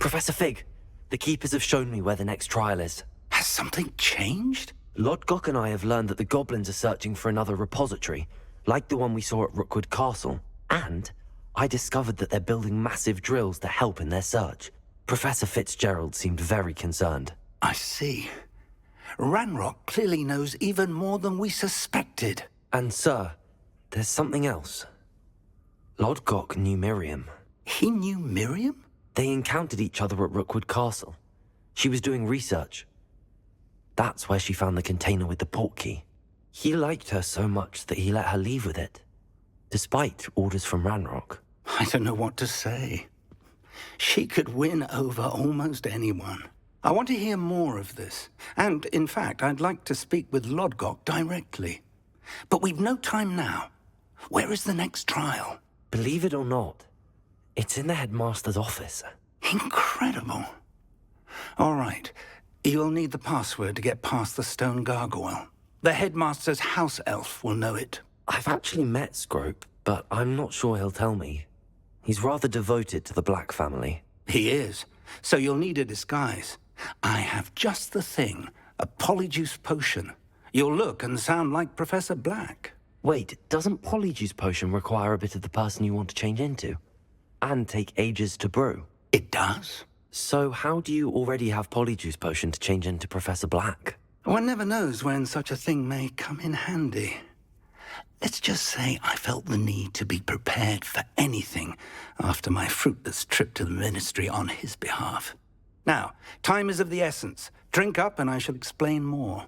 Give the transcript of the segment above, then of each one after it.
Professor Fig, the Keepers have shown me where the next trial is. Has something changed? Lodgok and I have learned that the goblins are searching for another repository, like the one we saw at Rookwood Castle. And I discovered that they're building massive drills to help in their search. Professor Fitzgerald seemed very concerned. I see. Ranrock clearly knows even more than we suspected. And sir, there's something else. Lodgok knew Miriam. He knew Miriam? They encountered each other at Rookwood Castle. She was doing research. That's where she found the container with the portkey. He liked her so much that he let her leave with it, despite orders from Ranrock. I don't know what to say. She could win over almost anyone. I want to hear more of this. And, in fact, I'd like to speak with Lodgok directly. But we've no time now. Where is the next trial? Believe it or not, it's in the headmaster's office. Incredible. All right. You'll need the password to get past the stone gargoyle. The headmaster's house elf will know it. I've actually met Scrope, but I'm not sure he'll tell me. He's rather devoted to the Black family. He is. So you'll need a disguise. I have just the thing. A polyjuice potion. You'll look and sound like Professor Black. Wait, doesn't Polyjuice Potion require a bit of the person you want to change into? And take ages to brew? It does. So how do you already have Polyjuice Potion to change into Professor Black? One never knows when such a thing may come in handy. Let's just say I felt the need to be prepared for anything after my fruitless trip to the Ministry on his behalf. Now, time is of the essence. Drink up and I shall explain more.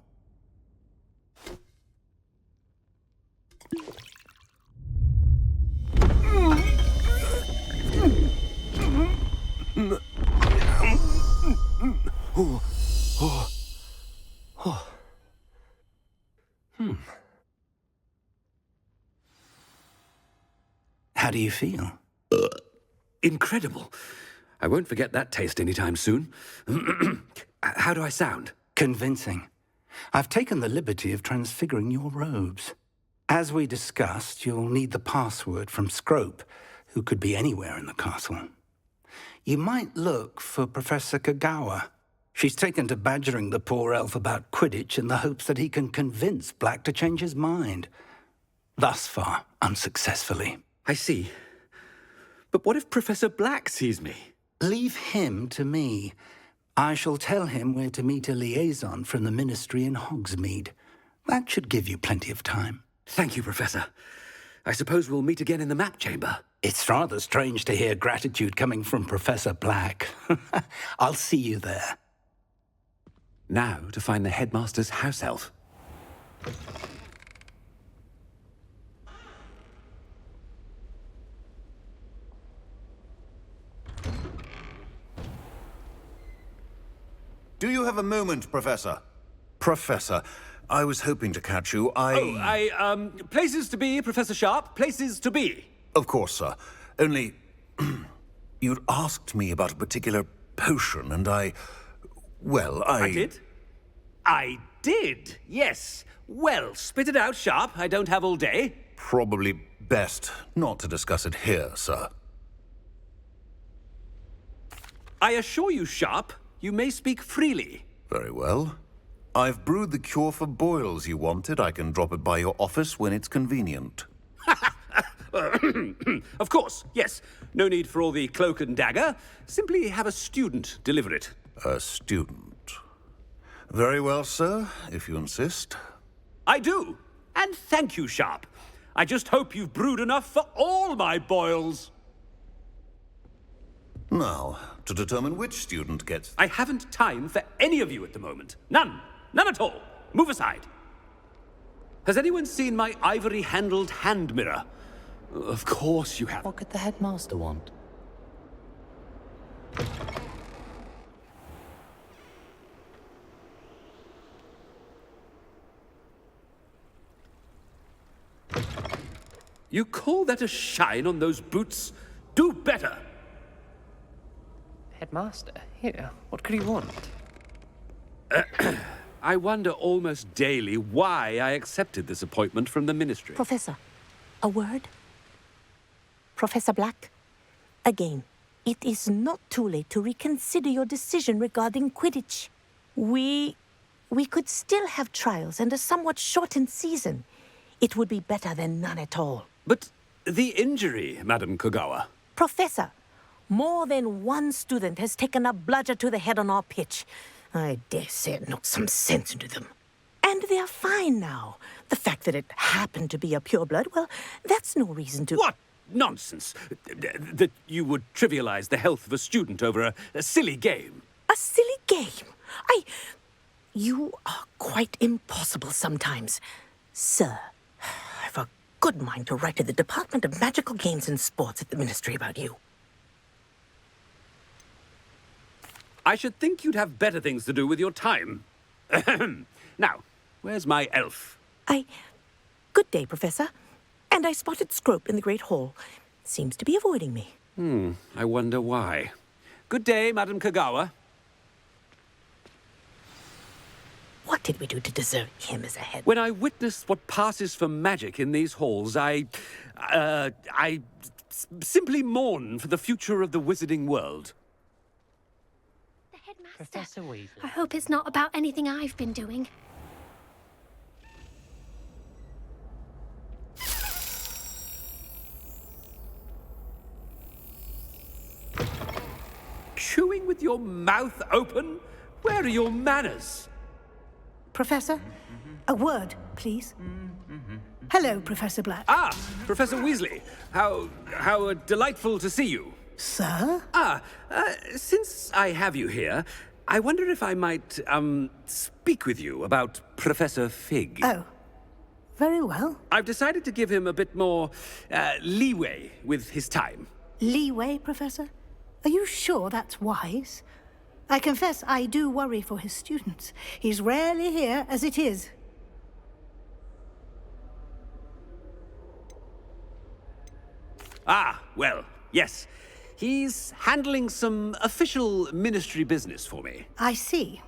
How do you feel? Incredible. I won't forget that taste anytime soon. How do I sound? Convincing. I've taken the liberty of transfiguring your robes. As we discussed, you'll need the password from Scrope, who could be anywhere in the castle. You might look for Professor Kagawa. She's taken to badgering the poor elf about Quidditch in the hopes that he can convince Black to change his mind. Thus far, unsuccessfully. I see. But what if Professor Black sees me? Leave him to me. I shall tell him where to meet a liaison from the Ministry in Hogsmeade. That should give you plenty of time. Thank you, Professor. I suppose we'll meet again in the map chamber. It's rather strange to hear gratitude coming from Professor Black. I'll see you there. Now to find the headmaster's house elf. Do you have a moment, Professor? Professor, I was hoping to catch you. Places to be, Professor Sharp. Places to be. Of course, sir. Only, you'd asked me about a particular potion, and I did? I did, yes. Well, spit it out, Sharp. I don't have all day. Probably best not to discuss it here, sir. I assure you, Sharp, you may speak freely. Very well. I've brewed the cure for boils you wanted. I can drop it by your office when it's convenient. Of course, yes. No need for all the cloak and dagger. Simply have a student deliver it. A student. Very well, sir, if you insist. I do. And thank you, Sharp. I just hope you've brewed enough for all my boils. Now, to determine which student gets... I haven't time for any of you at the moment. None. None at all. Move aside. Has anyone seen my ivory-handled hand mirror? Of course you have. What could the headmaster want? You call that a shine on those boots? Do better. Headmaster? Here, what could he want? I wonder almost daily why I accepted this appointment from the Ministry. Professor, a word? Professor Black? Again, It is not too late to reconsider your decision regarding Quidditch. We could still have trials and a somewhat shortened season. It would be better than none at all. But the injury, Madam Kogawa. Professor, more than one student has taken a bludger to the head on our pitch. I dare say it knocked some sense into them. And they're fine now. The fact that it happened to be a pureblood, well, that's no reason to... What nonsense! That you would trivialize the health of a student over a silly game. A silly game? You are quite impossible sometimes. Sir, I've a good mind to write to the Department of Magical Games and Sports at the Ministry about you. I should think you'd have better things to do with your time. Now, where's my elf? Good day, Professor. And I spotted Scrope in the Great Hall. Seems to be avoiding me. I wonder why. Good day, Madam Kogawa. What did we do to deserve him as a head? When I witness what passes for magic in these halls, I simply mourn for the future of the wizarding world. The headmaster. Professor Weasley. I hope it's not about anything I've been doing. Chewing with your mouth open? Where are your manners? Professor, a word, please. Hello, Professor Black. Ah, Professor Weasley. How delightful to see you. Sir? Since I have you here, I wonder if I might, speak with you about Professor Fig. Oh, very well. I've decided to give him a bit more, leeway with his time. Leeway, Professor? Are you sure that's wise? I confess I do worry for his students. He's rarely here as it is. Ah, well, yes. He's handling some official ministry business for me. I see.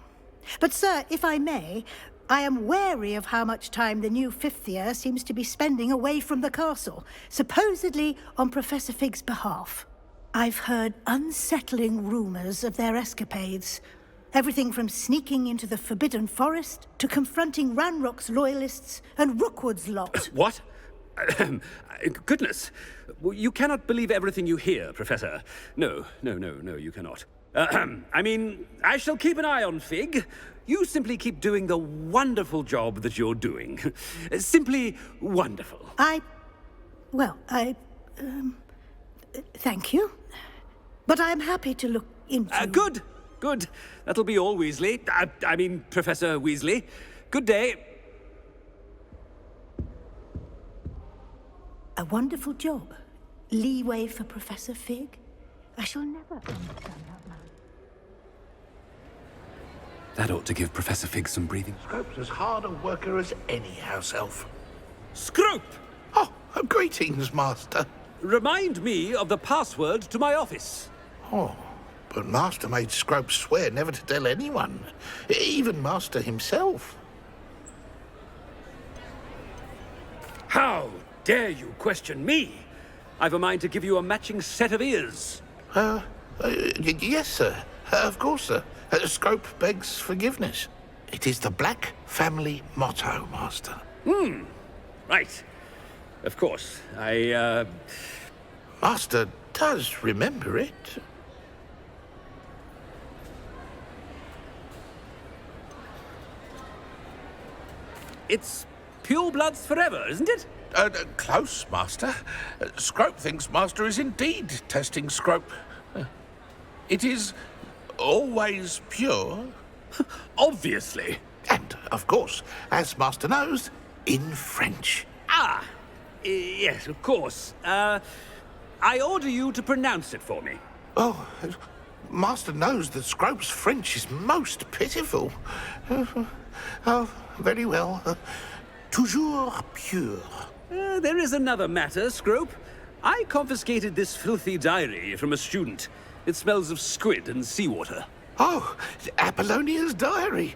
But, sir, if I may, I am wary of how much time the new fifth year seems to be spending away from the castle, supposedly on Professor Fig's behalf. I've heard unsettling rumors of their escapades. Everything from sneaking into the Forbidden Forest to confronting Ranrock's loyalists and Rookwood's lot. What? Goodness. You cannot believe everything you hear, Professor. No, you cannot. I mean, I shall keep an eye on Fig. You simply keep doing the wonderful job that you're doing. Simply wonderful. Thank you. But I'm happy to look into... Good. That'll be all, Weasley. I mean, Professor Weasley. Good day. A wonderful job. Leeway for Professor Fig. I shall never understand that man. That ought to give Professor Fig some breathing. Scrope's as hard a worker as any house elf. Scrope! Oh, greetings, Master. Remind me of the password to my office. Oh, but Master made Scrope swear never to tell anyone, even Master himself. How dare you question me? I've a mind to give you a matching set of ears. Yes, sir. Of course, sir. Scrope begs forgiveness. It is the Black family motto, Master. Right. Of course. Master does remember it. It's purebloods forever, isn't it? Close, Master. Scrope thinks Master is indeed testing Scrope. It is always pure. Obviously. And, of course, as Master knows, in French. Yes, of course. I order you to pronounce it for me. Oh, Master knows that Scrope's French is most pitiful. Oh, very well. Toujours pure. There is another matter, Scrope. I confiscated this filthy diary from a student. It smells of squid and seawater. Oh, Apollonia's diary.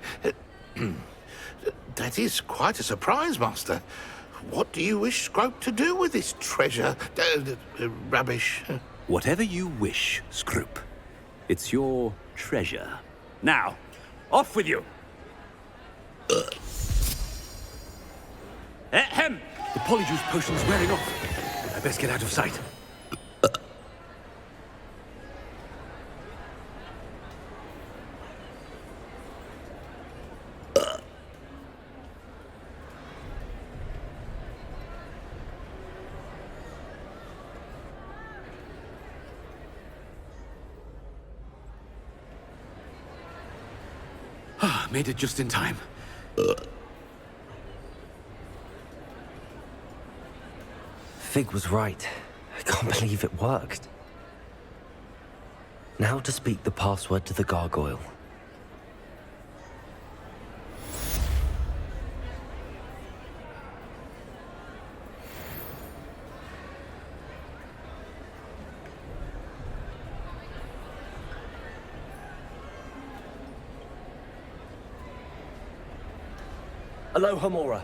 That is quite a surprise, Master. What do you wish Scrope to do with this treasure? Rubbish. Whatever you wish, Scroop. It's your treasure. Now, off with you! Ahem! The polyjuice potion's wearing off. I best get out of sight. Made it just in time. Fig was right. I can't believe it worked. Now to speak the password to the gargoyle. Aloha, Mora.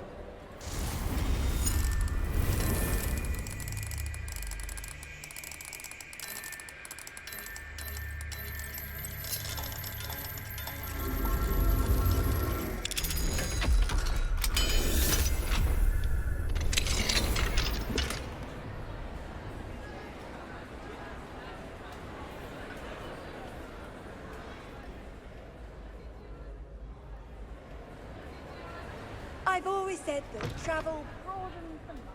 I've always said that travel broadens the mind.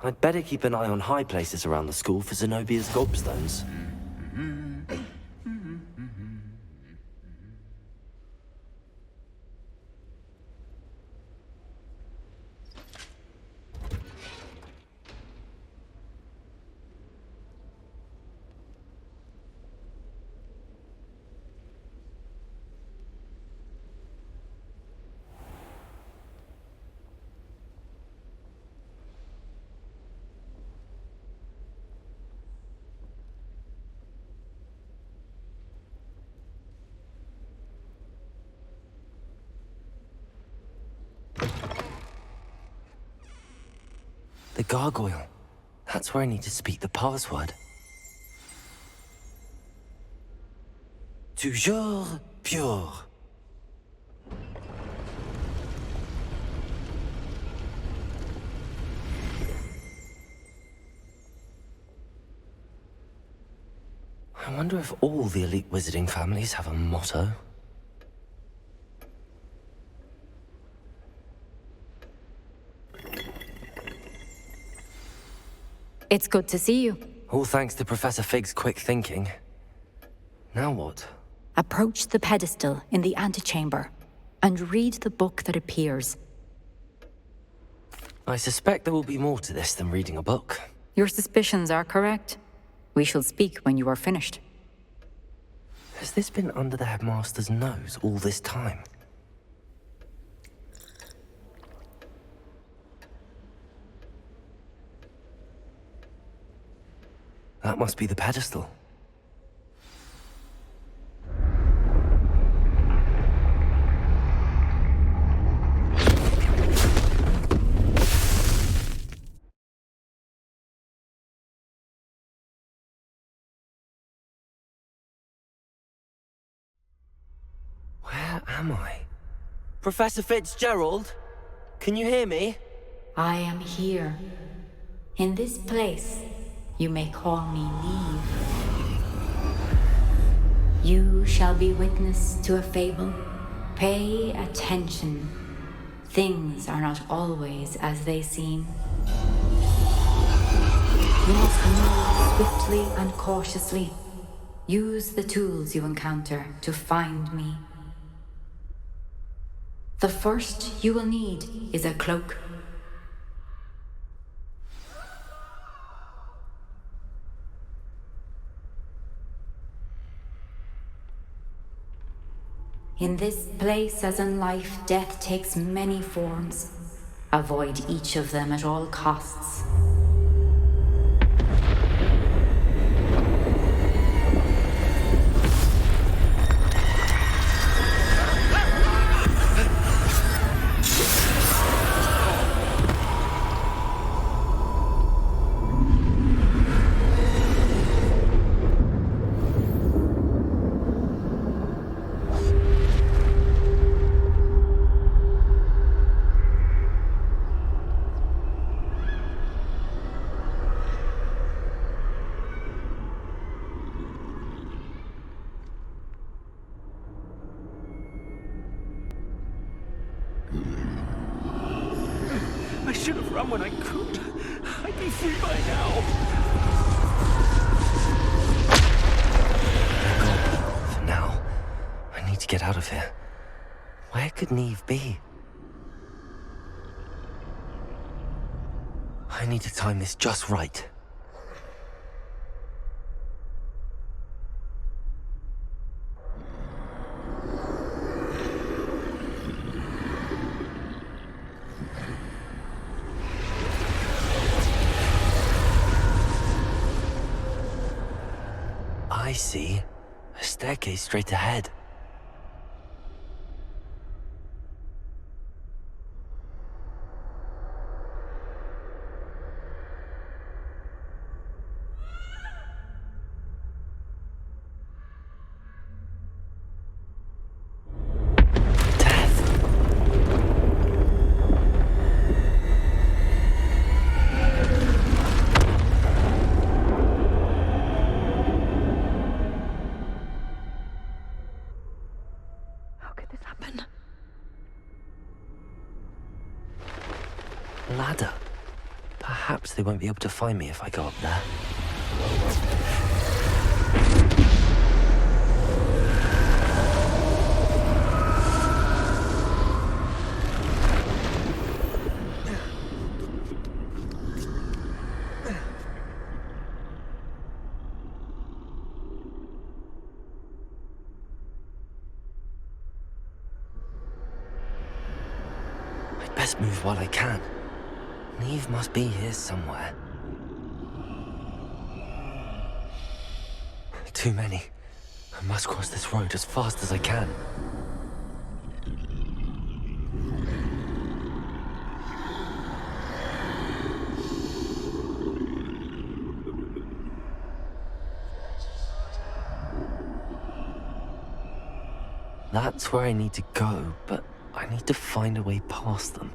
I'd better keep an eye on high places around the school for Zenobia's gobstones. The gargoyle. That's where I need to speak the password. Toujours pure. I wonder if all the elite wizarding families have a motto. It's good to see you. All thanks to Professor Fig's quick thinking. Now what? Approach the pedestal in the antechamber and read the book that appears. I suspect there will be more to this than reading a book. Your suspicions are correct. We shall speak when you are finished. Has this been under the headmaster's nose all this time? That must be the pedestal. Where am I? Professor Fitzgerald? Can you hear me? I am here. In this place, you may call me Neve. You shall be witness to a fable. Pay attention. things are not always as they seem. You must move swiftly and cautiously. Use the tools you encounter to find me. The first you will need is a cloak. In this place, as in life, death takes many forms. Avoid each of them at all costs. I should have run when I could. I'd be free by now. For now, I need to get out of here. Where could Neve be? I need to time this just right. I see. A staircase straight ahead. Ladder. Perhaps they won't be able to find me if I go up there. I'd best move while I can. Neve must be here somewhere. Too many. I must cross this road as fast as I can. That's where I need to go, but I need to find a way past them.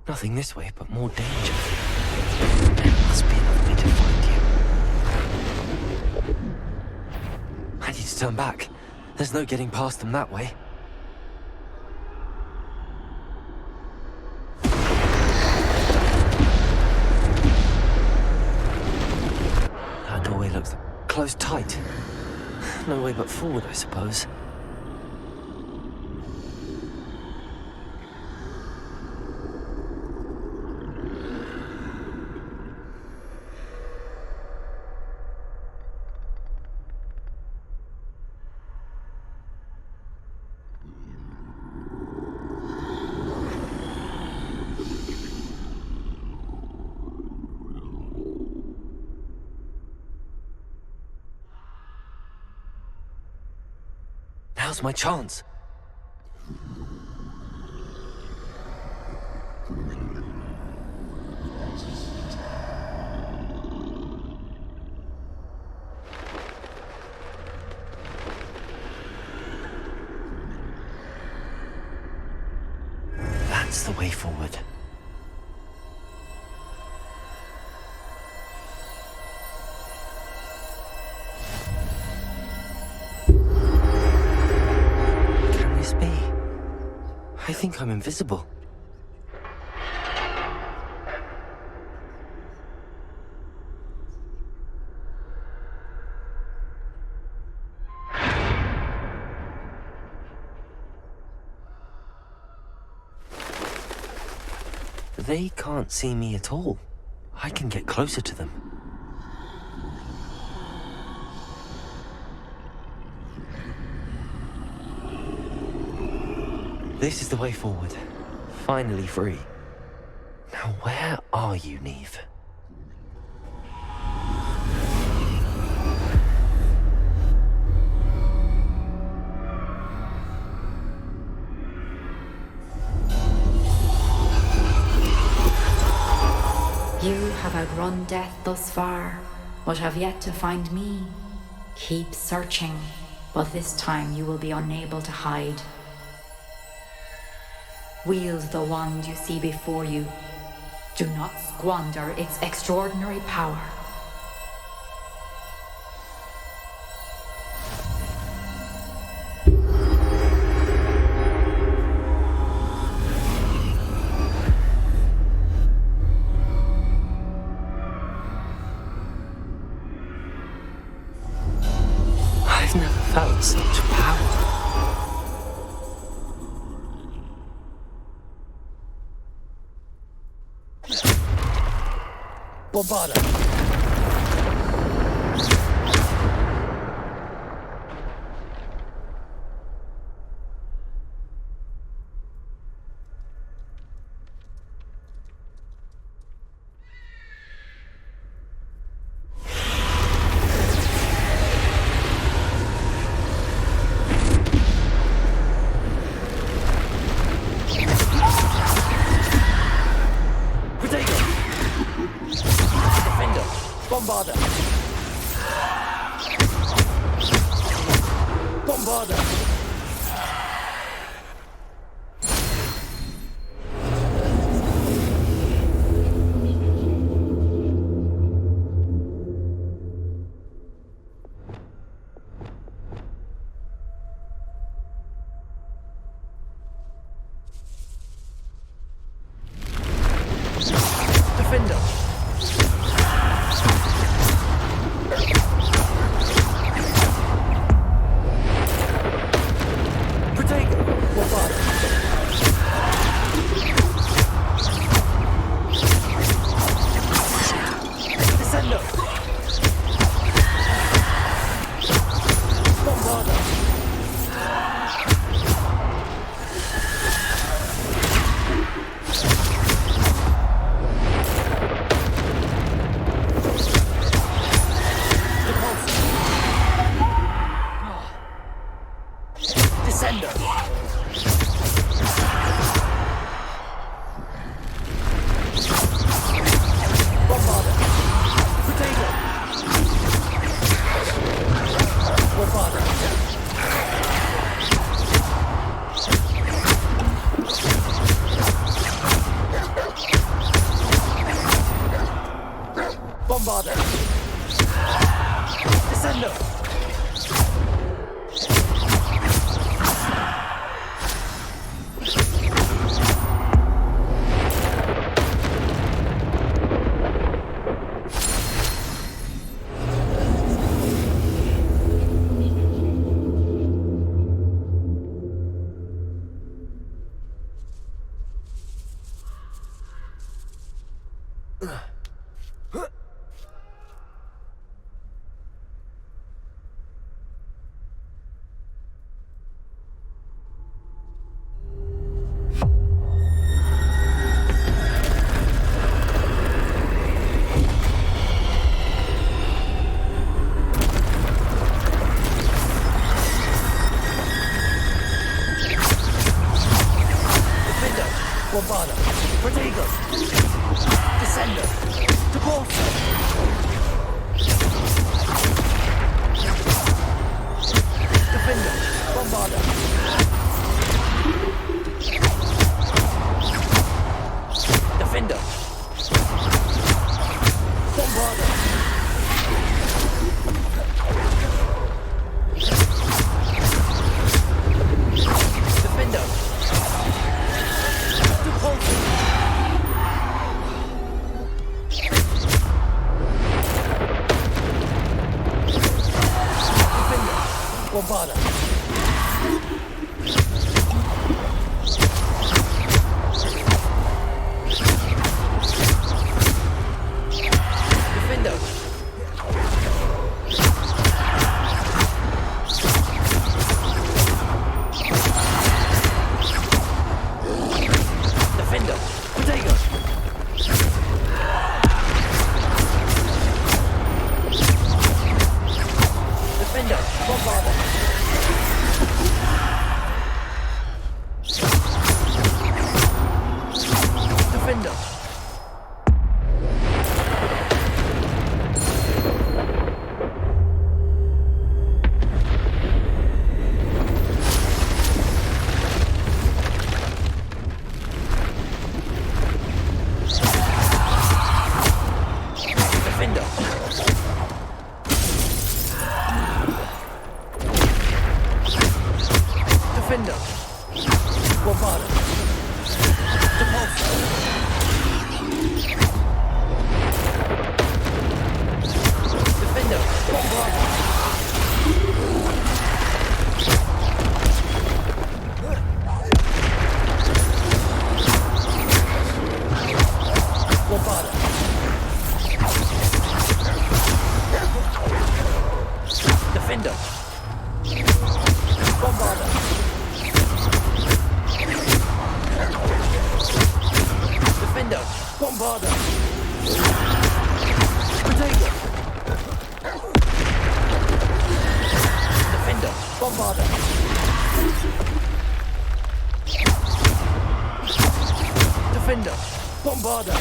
Nothing this way, but more danger. There must be another way to find you. I need to turn back. There's no getting past them that way. That doorway looks closed tight. No way but forward, I suppose. Now's my chance. That's the way forward. Can this be? I think I'm invisible. They can't see me at all. I can get closer to them. This is the way forward. Finally free. Now where are you, Neve? You have outrun death thus far, but have yet to find me. Keep searching, but this time you will be unable to hide. Wield the wand you see before you. Do not squander its extraordinary power. I've never felt such power. Bombarda! Bombarda! Bombarda! Defender! Bombarda! Descendo! Bombarda. Protego. Descender. Deporter. Defender. Bombarda. Defender. Bombarda. Defender. Deporter. Defender. Bombarda. Defender. Defender. Protego. Defender. Bombarda. Defender. Defender. Defender. Bombarda. Deporter. Defender. Bombarda. Bombarda. Defender. Bombarda. Defender. Bombarda. Protego. Defender. Bombarda. Defender. Bombarda.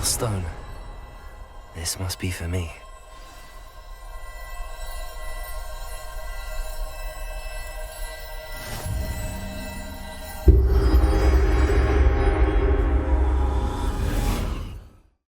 Stone. This must be for me.